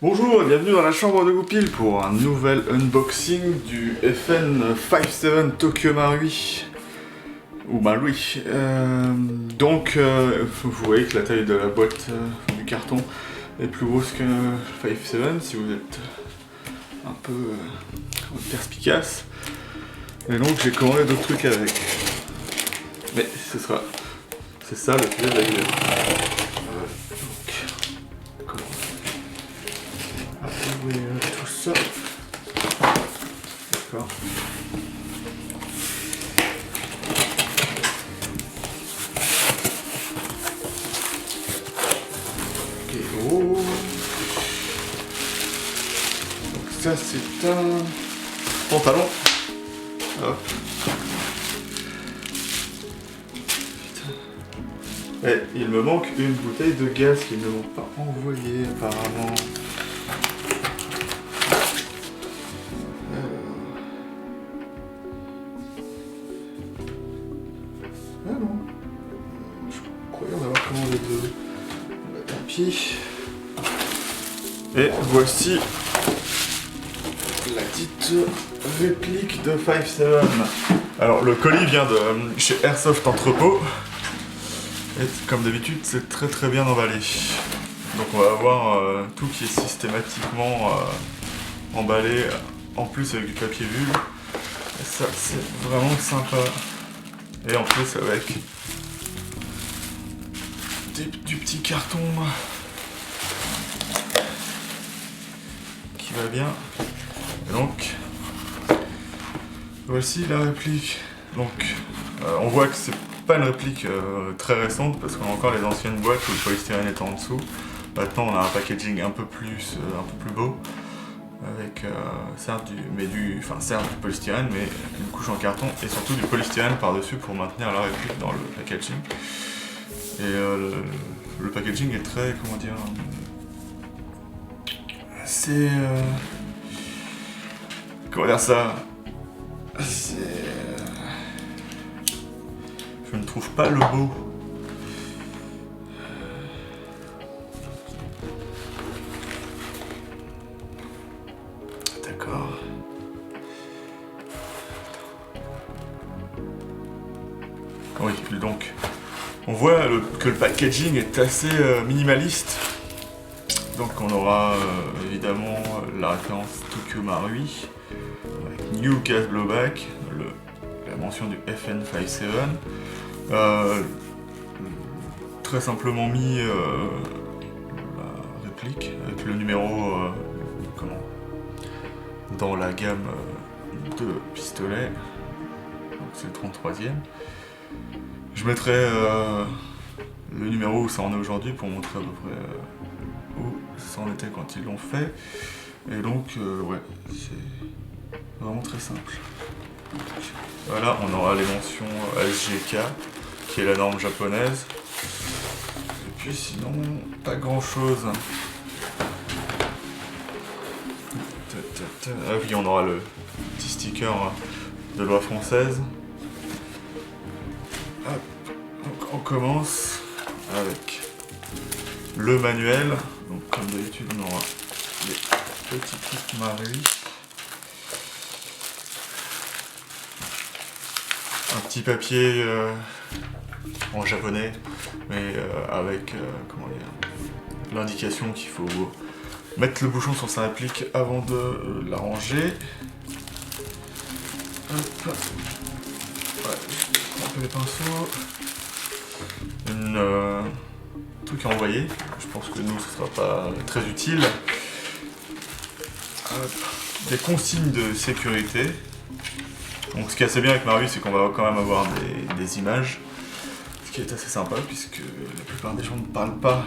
Bonjour et bienvenue dans la chambre de Goupil pour un nouvel unboxing du FN57 Tokyo Marui. Ou Marui. Vous voyez que la taille de la boîte du carton est plus grosse que 57 si vous êtes un peu perspicace. Et donc j'ai commandé d'autres trucs avec. Mais c'est ça le sujet de la vidéo. Tout ça. D'accord. Ok, oh. Donc ça c'est un pantalon. Hop. Putain. Et il me manque une bouteille de gaz qu'ils ne m'ont pas envoyée apparemment. Ah non, je croyais en avoir commandé deux. Bah, tant pis. Et voici la petite réplique de 57. Alors le colis vient de chez Airsoft Entrepôt. Et comme d'habitude, c'est très bien emballé. Donc on va avoir tout qui est systématiquement emballé, en plus avec du papier bulle. Et ça, c'est vraiment sympa. Et en plus avec du petit carton qui va bien. Et donc voici la réplique. Donc on voit que c'est pas une réplique très récente parce qu'on a encore les anciennes boîtes où le polystyrène est en dessous. Maintenant on a un packaging un peu plus beau avec certes du polystyrène mais une couche en carton et surtout du polystyrène par dessus pour maintenir la réplique dans le packaging. Et le packaging est très, comment dire, c'est comment dire ça, c'est je ne trouve pas le mot. D'accord. Oui, donc on voit que le packaging est assez minimaliste. Donc on aura évidemment la référence Tokyo Marui, avec New Gas Blowback, la mention du FN57. Très simplement mis la réplique avec le numéro dans la gamme de pistolets. Donc c'est le 33e. Je mettrai le numéro où ça en est aujourd'hui pour montrer à peu près où ça en était quand ils l'ont fait. Et donc ouais, c'est vraiment très simple. Donc, voilà, on aura les mentions SGK, qui est la norme japonaise. Et puis sinon, pas grand chose. Ah oui, on aura le petit sticker de loi française. Hop. Donc on commence avec le manuel. Donc comme d'habitude on aura les petits kits Marui. Un petit papier en japonais, mais avec comment dire, l'indication qu'il faut mettre le bouchon sur sa réplique avant de la ranger. Hop. Ouais, un peu les pinceaux. Truc à envoyer. Je pense que nous, ce sera pas très utile. Hop. Des consignes de sécurité. Donc ce qui est assez bien avec Marui, c'est qu'on va quand même avoir des images. Ce qui est assez sympa, puisque la plupart des gens ne parlent pas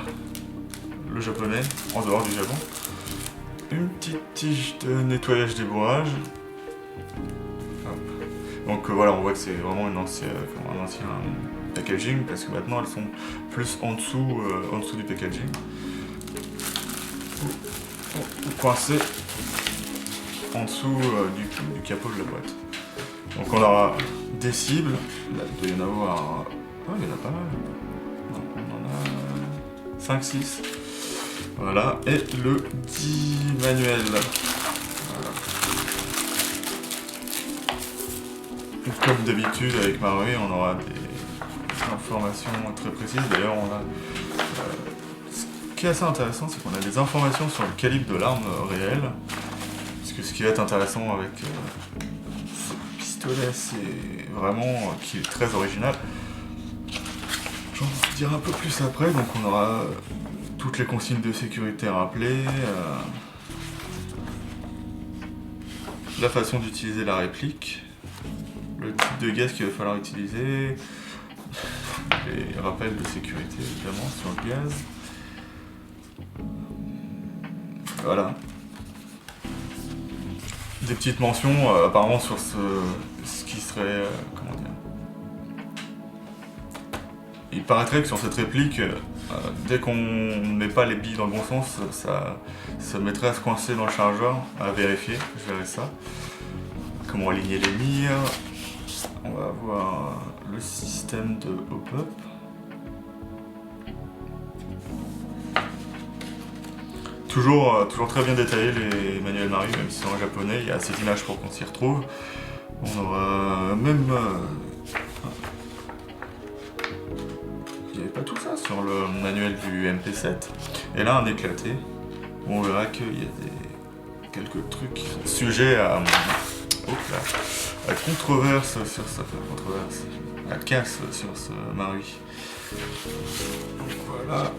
le japonais, en dehors du Japon. Une petite tige de nettoyage des bourrages. Donc voilà, on voit que c'est vraiment un ancien packaging, parce que maintenant elles sont plus en dessous du packaging. Ou coincées en dessous du capot de la boîte. Donc on aura des cibles, là il doit y en avoir... Ah, il y en a pas mal. Donc on en a 5-6. Voilà, et le dit manuel. Voilà. Et comme d'habitude avec Marui, on aura des informations très précises. D'ailleurs, on a ce qui est assez intéressant, c'est qu'on a des informations sur le calibre de l'arme réelle. Parce que ce qui va être intéressant avec ce pistolet, c'est vraiment qu'il est très original. J'en dirai un peu plus après, donc on aura toutes les consignes de sécurité rappelées, la façon d'utiliser la réplique, le type de gaz qu'il va falloir utiliser, les rappels de sécurité évidemment sur le gaz. Voilà. Des petites mentions apparemment sur ce qui serait... comment dire. Il paraîtrait que sur cette réplique, dès qu'on ne met pas les billes dans le bon sens, ça mettrait à se coincer dans le chargeur, à vérifier, je verrai ça. Comment aligner les mires. On va avoir le système de hop-up. Toujours très bien détaillé les manuels Marui, même si c'est en japonais, il y a assez d'images pour qu'on s'y retrouve. On aura même... il n'y avait pas tout ça sur le manuel du MP7. Et là, un éclaté, où on verra qu'il y a quelques trucs qui sont sujets à controverse sur ça, à casse sur ce Marui. Donc voilà,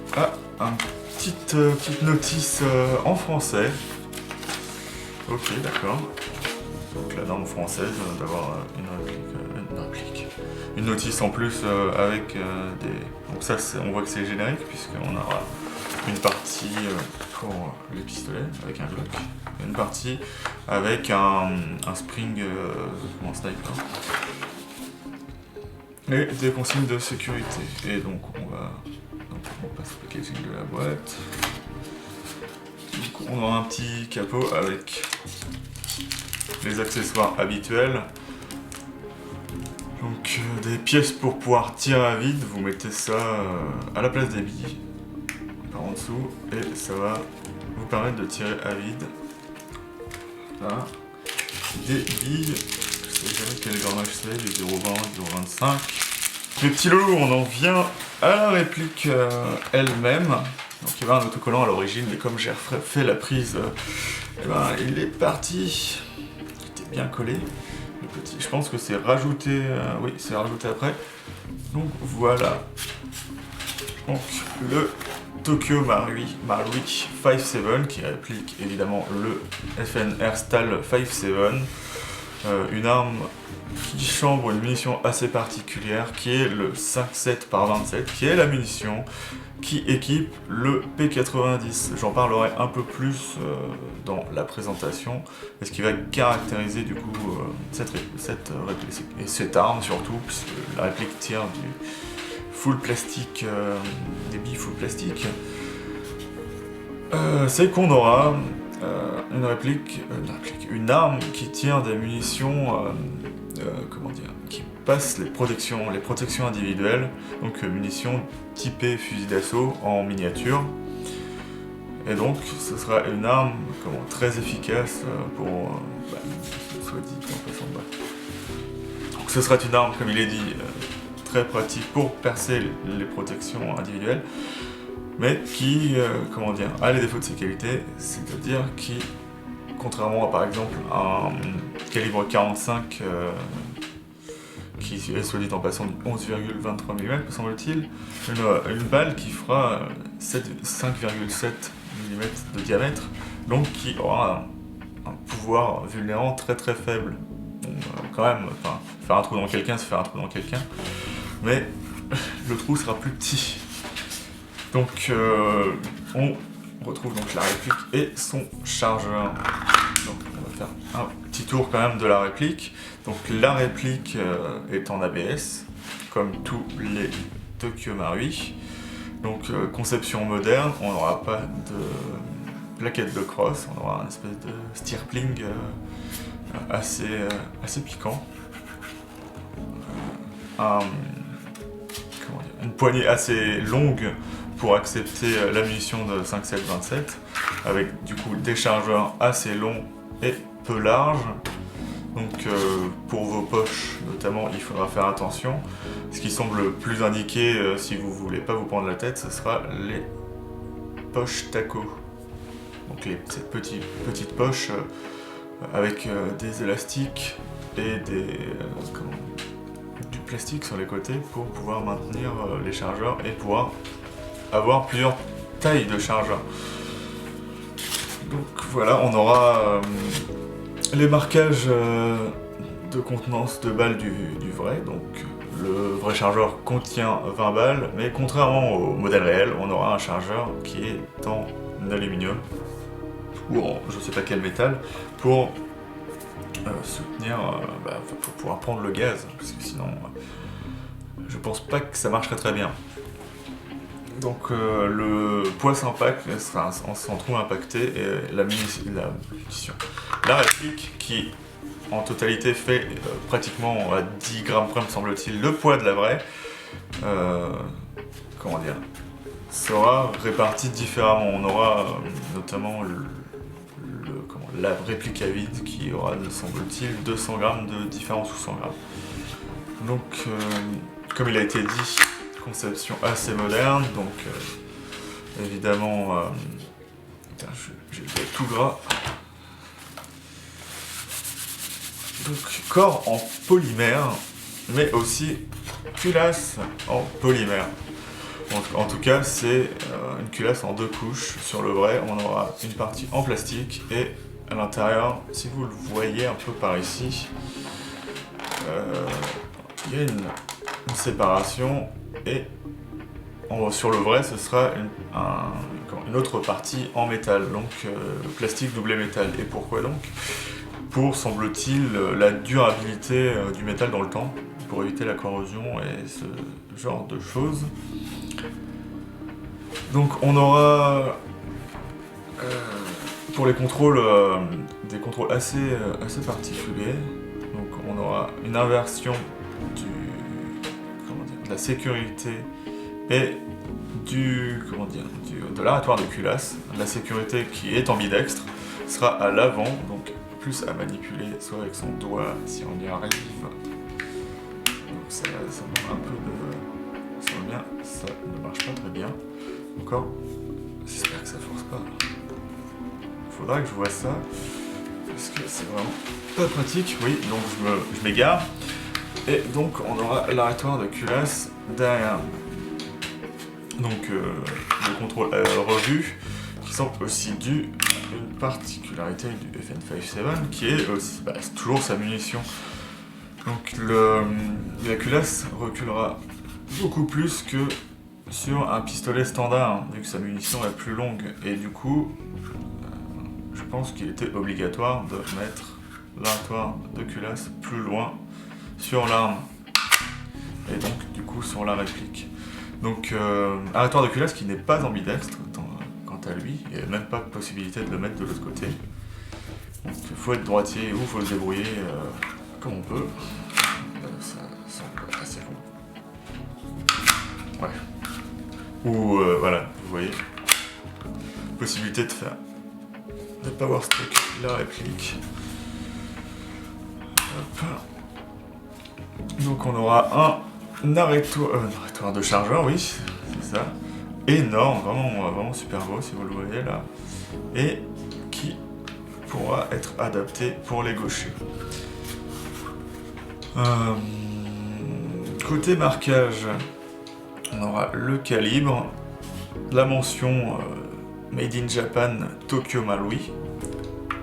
petite notice en français. Ok, d'accord. Donc la norme française d'avoir une notice en plus avec des... Donc ça, on voit que c'est générique puisqu'on aura une partie pour les pistolets avec un Glock, une partie avec un spring sniper et des consignes de sécurité. Et donc on passe au packaging de la boîte. Donc on aura un petit capot avec les accessoires habituels. Donc des pièces pour pouvoir tirer à vide, vous mettez ça à la place des billes par en dessous et ça va vous permettre de tirer à vide. Là. Des billes, je sais jamais quel grammage c'est, du 0,20, du 0,25. Les petits loulous, on en vient à la réplique elle-même. Donc il y avait un autocollant à l'origine, mais comme j'ai fait la prise, il est parti. Il était bien collé. Le petit, je pense que c'est rajouté, oui, c'est rajouté après. Donc voilà. Donc le Tokyo Marui 5.7 qui réplique évidemment le FNR Stahl 5.7, une arme qui chambre une munition assez particulière qui est le 5.7 par 27, qui est la munition qui équipe le P90. J'en parlerai un peu plus dans la présentation, et ce qui va caractériser du coup cette réplique, et cette arme surtout, puisque la réplique tire du full plastique, des billes full plastique, c'est qu'on aura une arme qui tire des munitions, comment dire, qui passe les protections individuelles, donc munitions typées fusil d'assaut en miniature. Et donc ce sera une arme très efficace pour, soit dit en passant bas. Donc ce sera une arme, comme il est dit, très pratique pour percer les protections individuelles, mais qui, a les défauts de ses qualités, c'est-à-dire qui, contrairement à par exemple un calibre 45, qui est soit dit en passant du 11,23 mm, me semble-t-il, une balle qui fera 5,7 mm de diamètre, donc qui aura un pouvoir vulnérant très très faible. Donc, quand même, faire un trou dans quelqu'un, c'est faire un trou dans quelqu'un, mais le trou sera plus petit. Donc on retrouve donc la réplique et son chargeur. Donc on va faire un petit tour quand même de la réplique. Donc la réplique est en ABS, comme tous les Tokyo Marui. Donc conception moderne, on n'aura pas de plaquette de crosse, on aura un espèce de stirpling assez piquant. Une poignée assez longue pour accepter la munition de 5.7-27 avec du coup des chargeurs assez longs et peu larges. Donc pour vos poches notamment, il faudra faire attention. Ce qui semble le plus indiqué si vous voulez pas vous prendre la tête, ce sera les poches taco. Donc cette petite poche avec des élastiques et du plastique sur les côtés pour pouvoir maintenir les chargeurs et pouvoir avoir plusieurs tailles de chargeurs. Donc voilà, on aura les marquages de contenance de balles du vrai. Donc le vrai chargeur contient 20 balles, mais contrairement au modèle réel, on aura un chargeur qui est en aluminium ou en je sais pas quel métal pour soutenir, pour pouvoir prendre le gaz, parce que sinon je pense pas que ça marcherait très bien. Donc le poids s'impacte, on s'en trouve impacté, et la réplique qui en totalité fait pratiquement à 10 grammes près me semble-t-il le poids de la vraie, comment dire, sera répartie différemment. On aura notamment la réplique à vide qui aura, semble-t-il, 200 grammes de différence ou 100 grammes. Donc comme il a été dit, conception assez moderne, donc évidemment j'ai le doigt tout gras. Donc corps en polymère, mais aussi culasse en polymère. Donc, en tout cas, c'est une culasse en 2 couches. Sur le vrai, on aura une partie en plastique et à l'intérieur, si vous le voyez un peu par ici, il y a une séparation, et sur le vrai, ce sera une autre partie en métal, donc plastique doublé métal. Et pourquoi donc? Pour, semble-t-il, la durabilité du métal dans le temps, pour éviter la corrosion et ce genre de choses. Donc on aura pour les contrôles des contrôles assez particuliers. Donc on aura une inversion de la sécurité et de l'arétoire de culasse. La sécurité qui est ambidextre sera à l'avant, donc plus à manipuler soit avec son doigt si on y arrive. Donc ça manque un peu de... Ça va bien, ça ne marche pas très bien. Encore, j'espère que ça force pas. Faudra que je vois ça, parce que c'est vraiment pas pratique. Oui, donc je m'égare. Et donc on aura l'arétoire de culasse derrière. Donc le contrôle revu, qui sont aussi dû à une particularité du FN57, qui est aussi toujours sa munition. Donc la culasse reculera beaucoup plus que sur un pistolet standard, vu que sa munition est plus longue, et du coup je pense qu'il était obligatoire de mettre l'arétoire de culasse plus loin sur l'arme, et donc du coup sur la réplique. Donc arétoire de culasse qui n'est pas ambidextre quant à lui, il n'y a même pas de possibilité de le mettre de l'autre côté. Donc il faut être droitier ou il faut se débrouiller comme on peut. Ça semble assez long. Ouais. Ou voilà, vous voyez, possibilité de faire de power stock la réplique. Hop. Donc on aura un arrêtoir de chargeur, oui, c'est ça, énorme, vraiment super beau si vous le voyez là, et qui pourra être adapté pour les gauchers. Côté marquage, on aura le calibre, la mention Made in Japan Tokyo Marui,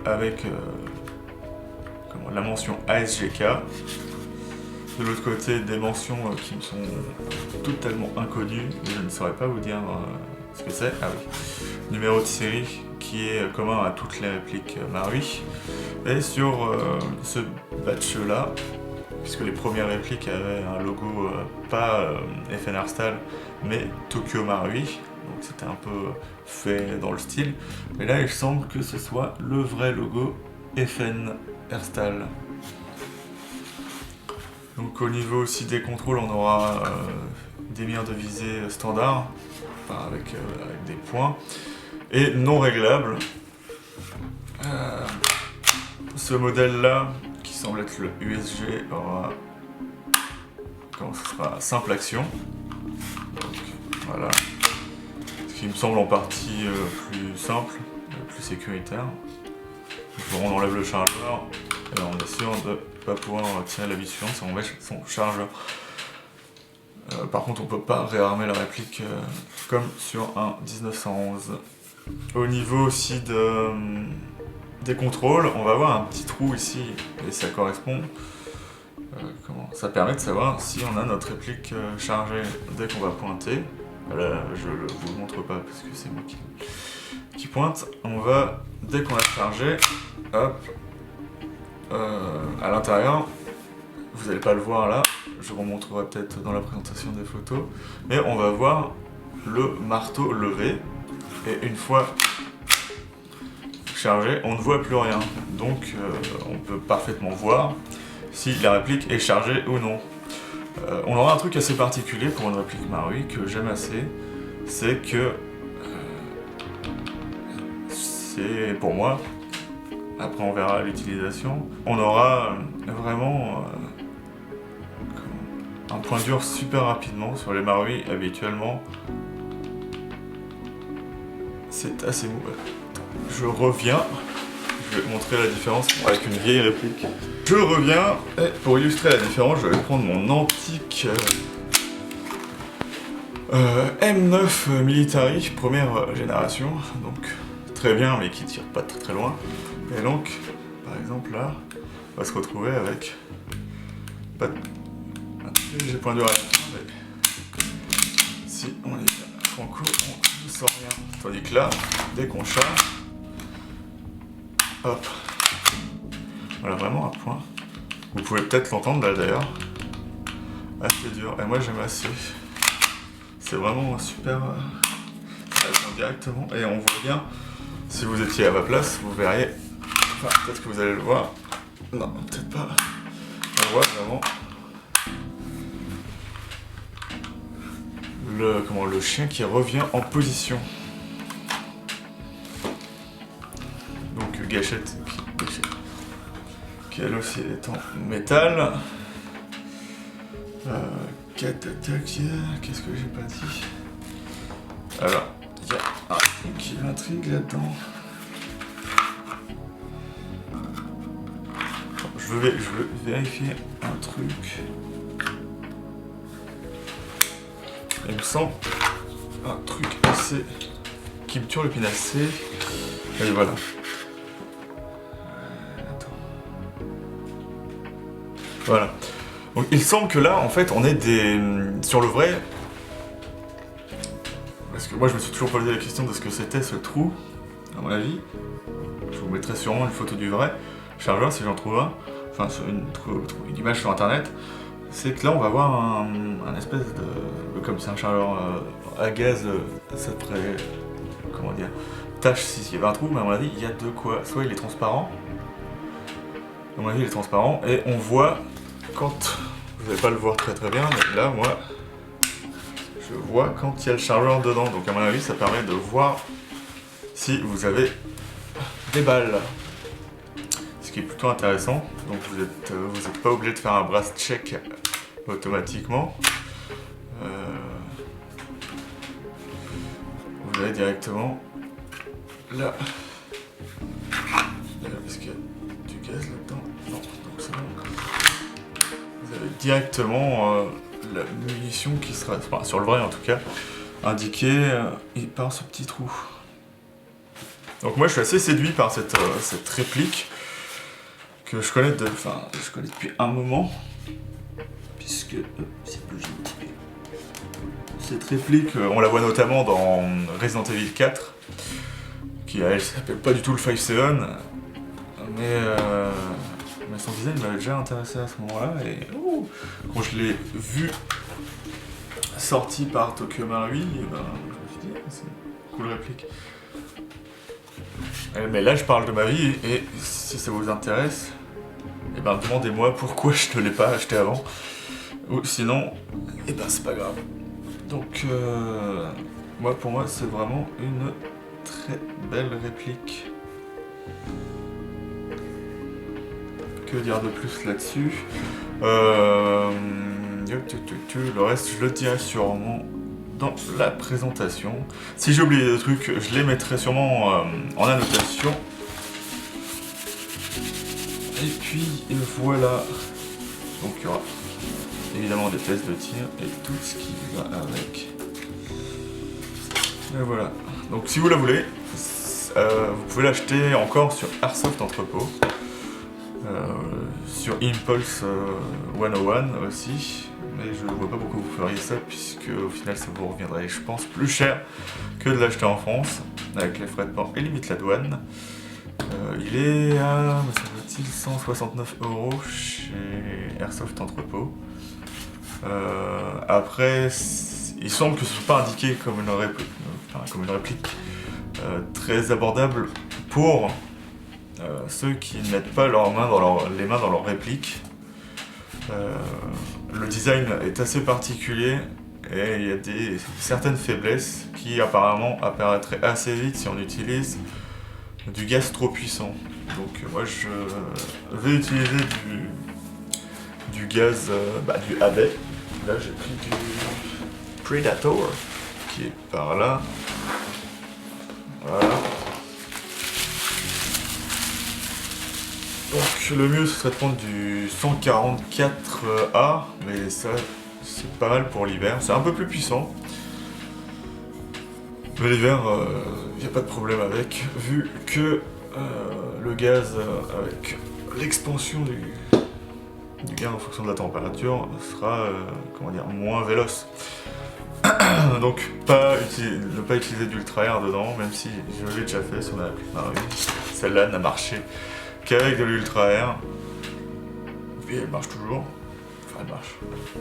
avec la mention ASGK. De l'autre côté, des mentions qui me sont totalement inconnues, et je ne saurais pas vous dire ce que c'est. Ah oui, numéro de série qui est commun à toutes les répliques Marui. Et sur ce batch-là, puisque les premières répliques avaient un logo pas FN Airstyle, mais Tokyo Marui, donc c'était un peu fait dans le style. Mais là, il semble que ce soit le vrai logo FN Airstyle. Donc au niveau aussi des contrôles, on aura des mires de visée standard, enfin avec des points, et non réglable. Ce modèle-là, qui semble être le USG, aura, comment ça sera, simple action. Donc voilà. Ce qui me semble en partie plus simple, plus sécuritaire. Donc, on enlève le chargeur et on est sûr de ne pas pouvoir tirer la vis suivante si on met son chargeur. Par contre, on peut pas réarmer la réplique comme sur un 1911. Au niveau aussi des contrôles, on va avoir un petit trou ici et ça correspond. Ça permet de savoir si on a notre réplique chargée dès qu'on va pointer. Là, je ne vous le montre pas parce que c'est moi qui pointe. On va, dès qu'on a chargé, hop, à l'intérieur, vous n'allez pas le voir là, je vous montrerai peut-être dans la présentation des photos, mais on va voir le marteau levé, et une fois chargé, on ne voit plus rien. Donc on peut parfaitement voir si la réplique est chargée ou non. On aura un truc assez particulier pour une réplique Marui que j'aime assez, c'est que c'est pour moi, après on verra l'utilisation, on aura vraiment un point dur super rapidement. Sur les Marui habituellement c'est assez mou. Je reviens, je vais montrer la différence avec une vieille réplique. Je reviens, et pour illustrer la différence, je vais prendre mon antique M9 Military, première génération, donc très bien mais qui tire pas très loin. Et donc, par exemple là, on va se retrouver avec pas de j'ai point dur à la fin, mais si on est franco, on ne sort rien. Tandis que là, dès qu'on charge, hop, voilà, vraiment un point. Vous pouvez peut-être l'entendre là d'ailleurs. Assez dur. Et moi j'aime assez. C'est vraiment super. Ça répond directement. Et on voit bien. Si vous étiez à ma place, vous verriez. Enfin, peut-être que vous allez le voir. Non, peut-être pas. On voit vraiment le chien qui revient en position. Donc gâchette qui elle aussi est en métal. Qu'est-ce que j'ai pas dit? Alors, il y a un truc qui m'intrigue là-dedans. Je veux vérifier un truc. Il me semble un truc assez qui me turlupine assez. Et voilà. Voilà. Donc il semble que là, en fait, on est sur le vrai. Parce que moi, je me suis toujours posé la question de ce que c'était ce trou. À mon avis, je vous mettrai sûrement une photo du vrai chargeur si j'en trouve un. Enfin, sur une image sur internet. C'est que là, on va voir un espèce de. Comme c'est un chargeur à gaz, ça ferait. Comment dire? Tâche s'il y avait un trou, mais à mon avis, il y a de quoi. Soit il est transparent. À mon avis, il est transparent. Et on voit. Quand vous n'allez pas le voir très bien, mais là, moi, je vois quand il y a le chargeur dedans. Donc à mon avis, ça permet de voir si vous avez des balles. Ce qui est plutôt intéressant. Donc vous êtes pas obligé de faire un brass check automatiquement. Vous allez directement là. Est-ce qu'il y a du gaz là-dedans? Non, donc c'est bon. Vous avez directement la munition qui sera, enfin, sur le vrai en tout cas, indiquée par ce petit trou. Donc moi je suis assez séduit par cette réplique que je connais depuis un moment, puisque cette réplique, on la voit notamment dans Resident Evil 4, qui elle s'appelle pas du tout le 5-7, mais son design m'avait déjà intéressé à ce moment-là, et quand je l'ai vu sorti par Tokyo Marui, je me suis dit, c'est une cool réplique. Mais là je parle de ma vie, et si ça vous intéresse, et ben demandez-moi pourquoi je ne l'ai pas acheté avant, ou sinon, et ben c'est pas grave. Donc pour moi, c'est vraiment une très belle réplique. Que dire de plus là-dessus? Le reste, je le dirai sûrement dans la présentation. Si j'ai oublié des trucs, je les mettrai sûrement en annotation. Et puis voilà. Donc il y aura évidemment des tests de tir et tout ce qui va avec. Et voilà. Donc si vous la voulez, vous pouvez l'acheter encore sur Airsoft Entrepôt. Sur Impulse 101 aussi, mais je ne vois pas pourquoi vous feriez ça, puisque au final ça vous reviendrait, je pense, plus cher que de l'acheter en France, avec les frais de port et limite la douane. Il est à 169 € chez Airsoft Entrepôt. Après, il semble que ce soit pas indiqué comme une réplique très abordable pour ceux qui ne mettent pas leurs mains les mains dans leur réplique. Le design est assez particulier et il y a certaines faiblesses qui apparemment apparaîtraient assez vite si on utilise du gaz trop puissant. Donc moi je vais utiliser du gaz, du AB. Là j'ai pris du Predator qui est par là. Voilà. Donc le mieux ce serait de prendre du 144A, mais ça c'est pas mal pour l'hiver, c'est un peu plus puissant. Mais l'hiver, il n'y a pas de problème avec, vu que le gaz avec l'expansion du gaz en fonction de la température sera moins véloce. Donc ne pas utiliser d'ultra air dedans, même si je l'ai déjà fait sur ma Maru. Celle-là n'a marché qu'avec de l'ultra air. Et puis elle marche toujours. Enfin elle marche.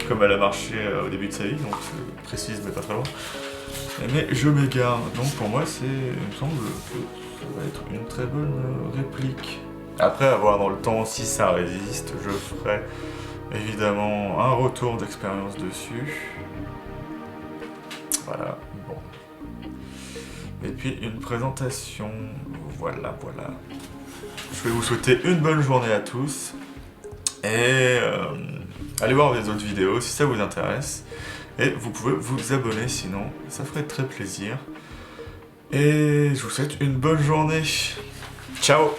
Comme elle a marché au début de sa vie, donc c'est précise mais pas très loin. Mais je m'égare. Donc pour moi il me semble que ça va être une très bonne réplique. Après, à voir dans le temps si ça résiste, je ferai évidemment un retour d'expérience dessus. Voilà, bon. Et puis une présentation, voilà. Je vais vous souhaiter une bonne journée à tous. Et allez voir les autres vidéos si ça vous intéresse. Et vous pouvez vous abonner sinon, ça ferait très plaisir. Et je vous souhaite une bonne journée. Ciao!